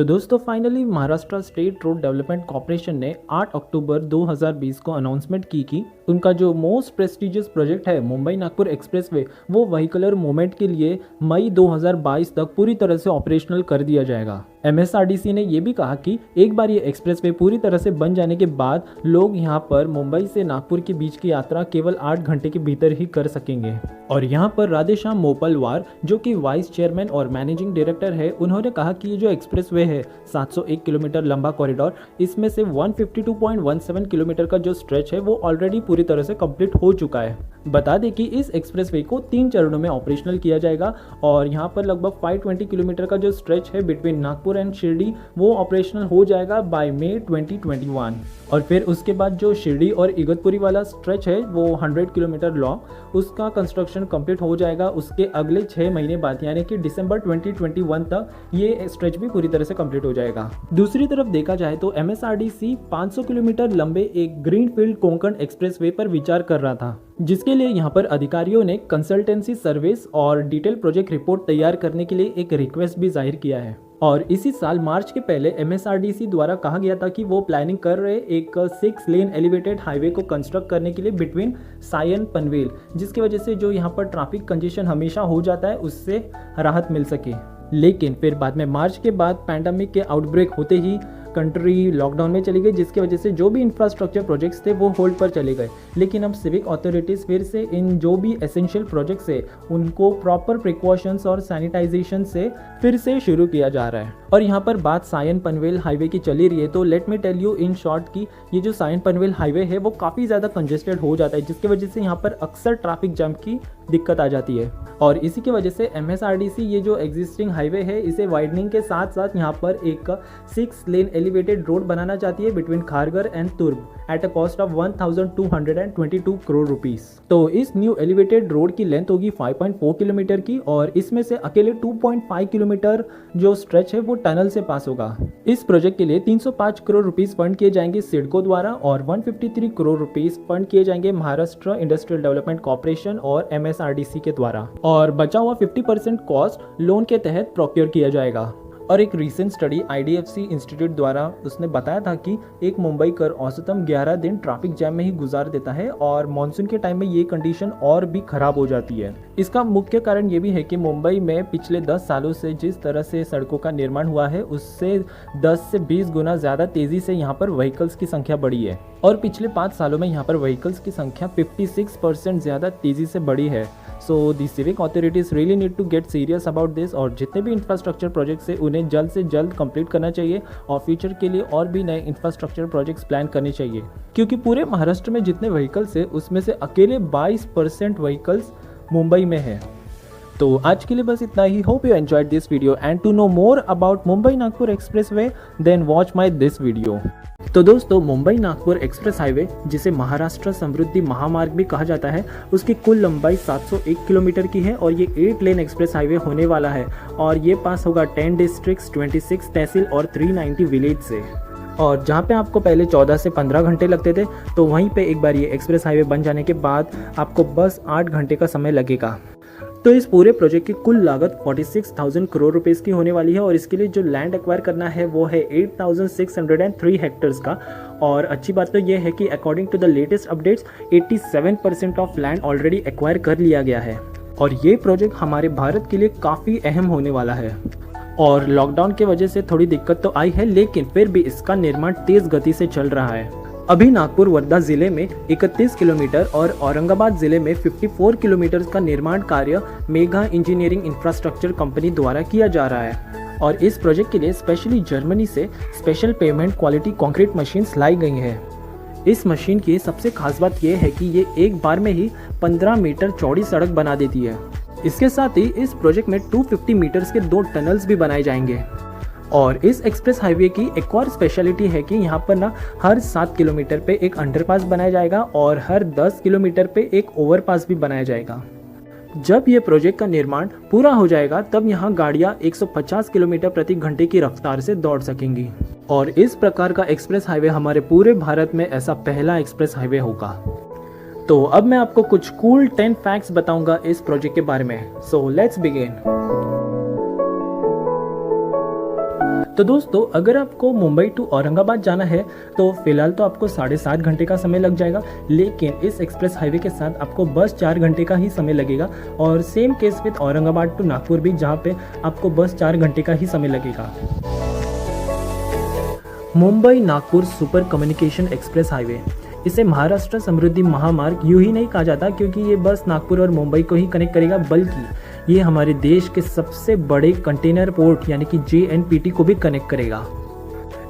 तो दोस्तों finally Maharashtra state road development corporation ने 8 अक्टूबर 2020 को अनाउंसमेंट की कि उनका जो मोस्ट प्रेस्टिजियस प्रोजेक्ट है मुंबई नागपुर एक्सप्रेसवे वो व्हीकलर मूवमेंट के लिए मई 2022 तक पूरी तरह से ऑपरेशनल कर दिया जाएगा। MSRDC ने यह भी कहा कि एक बार ये एक्सप्रेसवे पूरी तरह से बन जाने के बाद लोग यहाँ पर मुंबई से नागपुर के बीच की यात्रा केवल 8 घंटे के भीतर ही कर सकेंगे। और यहाँ पर राधेश्याम मोपलवार जो कि वाइस चेयरमैन और मैनेजिंग डायरेक्टर है, उन्होंने कहा कि ये जो एक्सप्रेसवे है 701 किलोमीटर लंबा कॉरिडोर, इसमें से 152.17 किलोमीटर का जो स्ट्रेच है वो ऑलरेडी पूरी तरह से कंप्लीट हो चुका है। बता दें कि इस एक्सप्रेसवे को 3 चरणों में ऑपरेशनल किया जाएगा और यहाँ पर लगभग 520 किलोमीटर का जो स्ट्रेच है बिटवीन नागपुर एंड शिरडी वो ऑपरेशनल हो जाएगा बाय मई 2021। और फिर उसके बाद जो शिरडी और इगतपुरी वाला स्ट्रेच है वो 100 किलोमीटर लॉन्ग, उसका कंस्ट्रक्शन कंप्लीट हो जाएगा उसके अगले 6 महीने बाद, यानी कि दिसंबर 2021 तक ये स्ट्रेच भी पूरी तरह से कंप्लीट हो जाएगा। दूसरी तरफ देखा जाए तो MSRDC 500 किलोमीटर लंबे एक ग्रीनफील्ड कोंकण एक्सप्रेसवे पर विचार कर रहा था, जिसके लिए यहाँ पर अधिकारियों ने कंसल्टेंसी सर्विस और डिटेल प्रोजेक्ट रिपोर्ट तैयार करने के लिए एक रिक्वेस्ट भी जाहिर किया है। और इसी साल मार्च के पहले MSRDC द्वारा कहा गया था कि वो प्लानिंग कर रहे एक 6 लेन एलिवेटेड हाईवे को कंस्ट्रक्ट करने के लिए बिटवीन सायन पनवेल, जिसकी वजह से जो यहाँ पर ट्रैफिक कंजेशन हमेशा हो जाता है उससे राहत मिल सके। लेकिन फिर बाद में मार्च के बाद पैंडेमिक के आउटब्रेक होते ही कंट्री लॉकडाउन में चली गई, जिसकी वजह से जो भी इंफ्रास्ट्रक्चर प्रोजेक्ट्स थे वो होल्ड पर चले गए। लेकिन अब सिविक अथॉरिटीज़ फिर से इन जो भी एसेंशियल प्रोजेक्ट्स है उनको प्रॉपर प्रिकॉशंस और सैनिटाइजेशन से फिर से शुरू किया जा रहा है। और यहाँ पर बात सायन पनवेल हाईवे की चली रही है, तो let me tell you in short कि ये जो सायन पनवेल हाईवे है वो काफ़ी ज़्यादा कंजेस्टेड हो जाता है, जिसकी वजह से यहाँ पर अक्सर ट्रैफिक जाम की दिक्कत आ जाती है। और इसी की वजह से MSRDC ये जो एग्जिस्टिंग हाईवे है इसे वाइडनिंग के साथ साथ यहाँ पर एक 6 लेन एलिवेटेड रोड बनाना चाहती है बिटवीन खारगर एंड तुर्ब at a cost of 1222 crore rupees. तो इस न्यू एलिवेटेड रोड की लेंथ होगी 5.4 किलोमीटर की और इसमें से अकेले 2.5 किलोमीटर जो स्ट्रेच है वो टनल से पास होगा। इस प्रोजेक्ट के लिए 305 करोड़ रुपीस फंड किए जाएंगे सिडको द्वारा और 153 करोड़ रुपीस फंड किए जाएंगे महाराष्ट्र इंडस्ट्रियल डेवलपमेंट कॉर्पोरेशन और MSRDC के द्वारा, और बचा हुआ 50% कॉस्ट लोन के तहत प्रोक्योर किया जाएगा। और एक रीसेंट स्टडी IDFC इंस्टीट्यूट द्वारा उसने बताया था कि एक मुंबई कर औसतम 11 दिन ट्रैफिक जैम में ही गुजार देता है और मानसून के टाइम में ये कंडीशन और भी खराब हो जाती है। इसका मुख्य कारण ये भी है कि मुंबई में पिछले 10 सालों से जिस तरह से सड़कों का निर्माण हुआ है उससे 10 से 20 गुना ज़्यादा तेज़ी से यहाँ पर व्हीकल्स की संख्या बढ़ी है और पिछले 5 सालों में यहाँ पर व्हीकल्स की संख्या 56% ज़्यादा तेज़ी से बढ़ी है। So the civic authorities really need to get serious about this और जितने भी इंफ्रास्ट्रक्चर प्रोजेक्ट्स है उन्हें जल्द से जल्द कंप्लीट करना चाहिए और फ्यूचर के लिए और भी नए इंफ्रास्ट्रक्चर प्रोजेक्ट्स प्लान करने चाहिए, क्योंकि पूरे महाराष्ट्र में जितने व्हीकल्स है उसमें से अकेले 22% व्हीकल्स मुंबई में है। तो आज के लिए बस इतना ही। Hope you enjoyed this video and to know more about Mumbai Nagpur expressway then watch my this video. तो दोस्तों मुंबई नागपुर एक्सप्रेस हाईवे, जिसे महाराष्ट्र समृद्धि महामार्ग भी कहा जाता है, उसकी कुल लंबाई 701 किलोमीटर की है और ये 8 लेन एक्सप्रेस हाईवे होने वाला है और ये पास होगा 10 डिस्ट्रिक्ट्स, 26 तहसील और 390 विलेज से। और जहाँ पे आपको पहले 14 से 15 घंटे लगते थे तो वहीं पे एक बार ये एक्सप्रेस हाईवे बन जाने के बाद आपको बस 8 घंटे का समय लगेगा। तो इस पूरे प्रोजेक्ट की कुल लागत 46,000 करोड़ रुपीस की होने वाली है और इसके लिए जो लैंड एक्वायर करना है वो है 8,603 हेक्टर्स का। और अच्छी बात तो ये है कि according to the latest updates 87% of land already acquire कर लिया गया है और ये प्रोजेक्ट हमारे भारत के लिए काफ़ी अहम होने वाला है। और लॉकडाउन की वजह से थोड़ी दिक्कत तो आई है, लेकिन फिर भी इसका निर्माण तेज़ गति से चल रहा है। अभी नागपुर वर्धा जिले में 31 किलोमीटर और औरंगाबाद जिले में 54 किलोमीटर का निर्माण कार्य मेगा इंजीनियरिंग इंफ्रास्ट्रक्चर कंपनी द्वारा किया जा रहा है और इस प्रोजेक्ट के लिए स्पेशली जर्मनी से special pavement quality concrete machines लाई गई हैं। इस मशीन की सबसे खास बात यह है कि ये एक बार में ही 15 मीटर चौड़ी सड़क बना देती है। इसके साथ ही इस प्रोजेक्ट में 250 मीटर्स के 2 टनल्स भी बनाए जाएंगे। और इस एक्सप्रेस हाईवे की एक और स्पेशलिटी है कि यहाँ पर ना हर 7 किलोमीटर पे एक अंडरपास बनाया जाएगा और हर 10 किलोमीटर पे एक ओवरपास भी बनाया जाएगा। जब ये प्रोजेक्ट का निर्माण पूरा हो जाएगा तब यहाँ गाड़ियाँ 150 किलोमीटर प्रति घंटे की रफ्तार से दौड़ सकेंगी और इस प्रकार का एक्सप्रेस हाईवे हमारे पूरे भारत में ऐसा पहला एक्सप्रेस हाईवे होगा। तो अब मैं आपको कुछ कूल 10 फैक्ट्स बताऊंगा इस प्रोजेक्ट के बारे में। So let's begin. तो दोस्तों अगर आपको मुंबई टू औरंगाबाद जाना है तो फिलहाल तो आपको 7.5 घंटे का समय लग जाएगा, लेकिन इस एक्सप्रेस हाईवे के साथ आपको बस 4 घंटे का ही समय लगेगा। और same case with Aurangabad to Nagpur भी, जहाँ पे आपको बस 4 घंटे का ही समय लगेगा। Mumbai Nagpur super communication express highway, इसे महाराष्ट्र समृद्धि महामार्ग यूं ही नहीं कहा जाता क्योंकि ये बस नागपुर और मुंबई को ही कनेक्ट करेगा, बल्कि ये हमारे देश के सबसे बड़े कंटेनर पोर्ट यानी कि JNPT को भी कनेक्ट करेगा।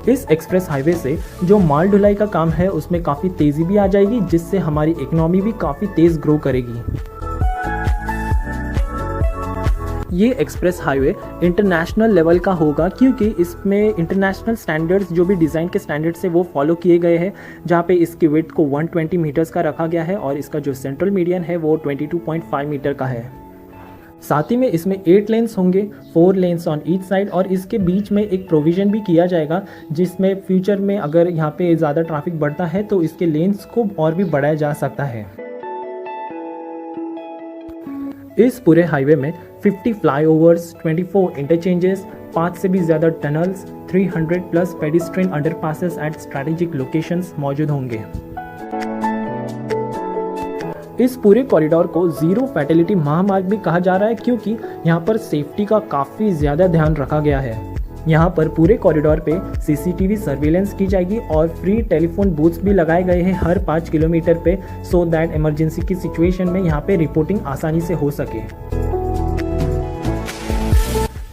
इस एक्सप्रेस हाईवे से जो माल ढुलाई का काम है उसमें काफ़ी तेज़ी भी आ जाएगी, जिससे हमारी इकोनॉमी भी काफ़ी तेज़ ग्रो करेगी। ये एक्सप्रेस हाईवे इंटरनेशनल लेवल का होगा क्योंकि इसमें इंटरनेशनल स्टैंडर्ड्स जो भी डिज़ाइन के स्टैंडर्ड्स है वो फॉलो किए गए हैं, जहाँ पे इसकी विड्थ को 120 मीटर्स का रखा गया है और इसका जो सेंट्रल मीडियन है वो 22.5 मीटर का है। साथ ही में इसमें 8 लेन्स होंगे, 4 लेन्स ऑन ईच साइड, और इसके बीच में एक प्रोविज़न भी किया जाएगा जिसमें फ्यूचर में अगर यहाँ पे ज़्यादा ट्रैफिक बढ़ता है तो इसके लेन्स को और भी बढ़ाया जा सकता है। इस पूरे हाईवे में 50 फ्लाईओवर्स, 24 इंटरचेंजेस, 5 से भी ज़्यादा tunnels, 300 plus pedestrian underpasses at strategic locations मौजूद होंगे। इस पूरे कॉरिडोर को जीरो फैटेलिटी महामार्ग भी कहा जा रहा है क्योंकि यहाँ पर सेफ्टी का काफ़ी ज़्यादा ध्यान रखा गया है। यहाँ पर पूरे कॉरिडोर पे CCTV सर्विलेंस की जाएगी और फ्री टेलीफोन बूथ्स भी लगाए गए हैं हर 5 किलोमीटर पे, सो दैट इमरजेंसी की सिचुएशन में यहाँ पे रिपोर्टिंग आसानी से हो सके।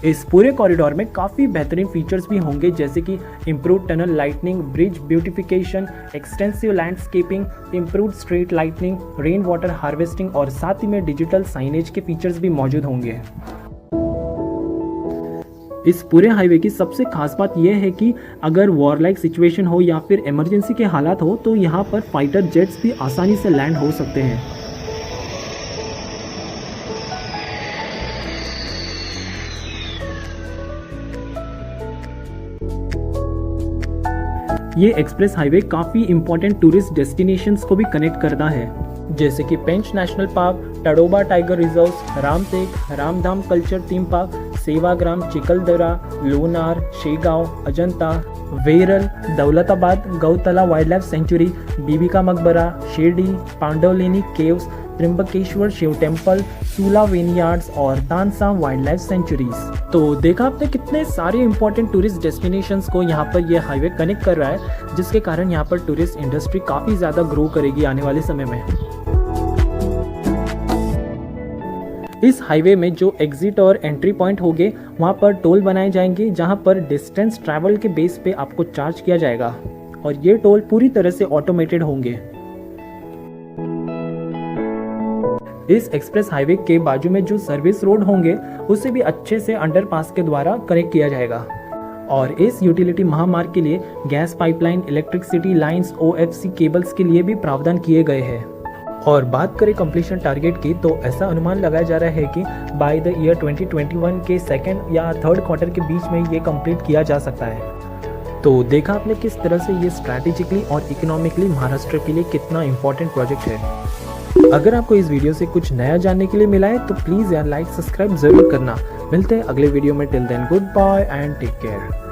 इस पूरे कॉरिडोर में काफ़ी बेहतरीन फीचर्स भी होंगे, जैसे कि improve tunnel lightning, bridge beautification, extensive landscaping, improve street lightning, rain water harvesting और साथ ही में डिजिटल साइनेज के फीचर्स भी मौजूद होंगे। इस पूरे हाईवे की सबसे खास बात यह है कि अगर वॉर लाइक सिचुएशन हो या फिर इमरजेंसी के हालात हो तो यहाँ पर फाइटर जेट्स भी आसानी से लैंड हो सकते हैं। ये एक्सप्रेस हाईवे काफ़ी इंपॉर्टेंट टूरिस्ट डेस्टिनेशंस को भी कनेक्ट करता है, जैसे कि Pench national park, Tadoba tiger reserve, Ramtek, Ramdham culture theme park, Sevagram, Chikhaldara, Lonar, Shegaon, Ajanta, Verul, Daulatabad, Gautala wildlife sanctuary, Bibi ka Maqbara, Shirdi, Pandavleni caves, Trimbakeshwar Shiv temple, Sula vineyards और तानसा वाइल्ड लाइफ सेंचुरीज। तो देखा आपने कितने सारे इंपॉर्टेंट टूरिस्ट डेस्टिनेशंस को यहाँ पर यह हाईवे कनेक्ट कर रहा है, जिसके कारण यहाँ पर टूरिस्ट इंडस्ट्री काफ़ी ज़्यादा ग्रो करेगी आने वाले समय में। इस हाईवे में जो एग्जिट और एंट्री पॉइंट होंगे वहाँ पर टोल बनाए जाएंगे, जहाँ पर डिस्टेंस ट्रैवल के बेस पे आपको चार्ज किया जाएगा और ये टोल पूरी तरह से ऑटोमेटेड होंगे। इस एक्सप्रेस हाईवे के बाजू में जो सर्विस रोड होंगे उसे भी अच्छे से अंडरपास के द्वारा कनेक्ट किया जाएगा और इस यूटिलिटी महामार्ग के लिए gas pipeline, electricity lines, OFC cables के लिए भी प्रावधान किए गए हैं। और बात करें कंप्लीशन टारगेट की तो ऐसा अनुमान लगाया जा रहा है कि बाय द ईयर 2021 के सेकेंड या थर्ड क्वार्टर के बीच में ये कंप्लीट किया जा सकता है। तो देखा आपने किस तरह से ये स्ट्रैटेजिकली और इकोनॉमिकली महाराष्ट्र के लिए कितना इंपॉर्टेंट प्रोजेक्ट है। अगर आपको इस वीडियो से कुछ नया जानने के लिए मिला है तो प्लीज़ यार लाइक सब्सक्राइब जरूर करना। मिलते हैं अगले वीडियो में। Till then good bye and take care.